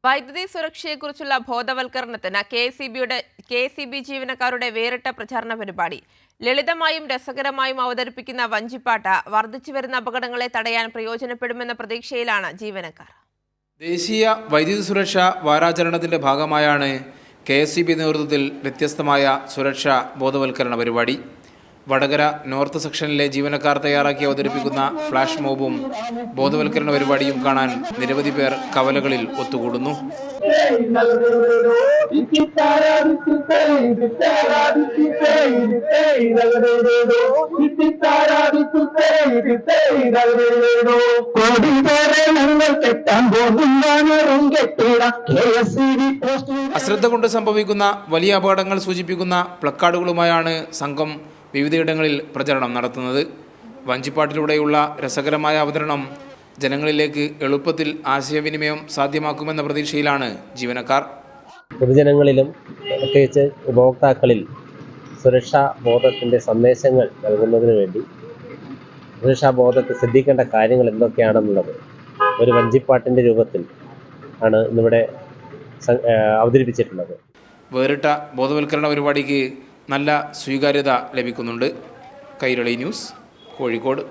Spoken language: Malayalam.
വൈദ്യുതി സുരക്ഷയെക്കുറിച്ചുള്ള ബോധവൽക്കരണത്തിന് കെ.എസ്.ഇ.ബി ജീവനക്കാരുടെ വേറിട്ട പ്രചാരണ പരിപാടി. ലളിതമായും രസകരമായും അവതരിപ്പിക്കുന്ന വഞ്ചിപ്പാട്ട് വർദ്ധിച്ചുവരുന്ന അപകടങ്ങളെ തടയാൻ പ്രയോജനപ്പെടുമെന്ന പ്രതീക്ഷയിലാണ് ജീവനക്കാർ. ദേശീയ വൈദ്യുതി സുരക്ഷാ വാരാചരണത്തിന്റെ ഭാഗമായാണ് കെ.എസ്.ഇ.ബി നേതൃത്വത്തിൽ വ്യത്യസ്തമായ സുരക്ഷാ ബോധവൽക്കരണ പരിപാടി. വടകര നോർത്ത് സെക്ഷനിലെ ജീവനക്കാർ തയ്യാറാക്കി അവതരിപ്പിക്കുന്ന ഫ്ലാഷ് മോബും ബോധവൽക്കരണ പരിപാടിയും കാണാൻ നിരവധി പേർ കവലകളിൽ ഒത്തുകൂടുന്നു. അശ്രദ്ധ കൊണ്ട് സംഭവിക്കുന്ന വലിയ അപകടങ്ങൾ സൂചിപ്പിക്കുന്ന പ്ലക്കാർഡുകളുമായാണ് സംഘം വിവിധയിടങ്ങളിൽ പ്രചരണം നടത്തുന്നത്. വഞ്ചിപ്പാട്ടിലൂടെയുള്ള രസകരമായ അവതരണം ജനങ്ങളിലേക്ക് എളുപ്പത്തിൽ ആശയവിനിമയം സാധ്യമാക്കുമെന്ന പ്രതീക്ഷയിലാണ് ജീവനക്കാർ. പൊതുജനങ്ങളിലും പ്രത്യേകിച്ച് ഉപഭോക്താക്കളിൽ സുരക്ഷാ ബോധത്തിൻ്റെ സന്ദേശങ്ങൾ നൽകുന്നതിന് വേണ്ടി സുരക്ഷാ ബോധത്തിൽ ശ്രദ്ധിക്കേണ്ട കാര്യങ്ങൾ എന്തൊക്കെയാണെന്നുള്ളത് ഒരു വഞ്ചിപ്പാട്ടിൻ്റെ രൂപത്തിൽ ആണ് ഇന്നിവിടെ അവതരിപ്പിച്ചിട്ടുള്ളത്. വേറിട്ട ബോധവൽക്കരണ പരിപാടിക്ക് നല്ല സ്വീകാര്യത ലഭിക്കുന്നുണ്ട്. കൈരളി ന്യൂസ്, കോഴിക്കോട്.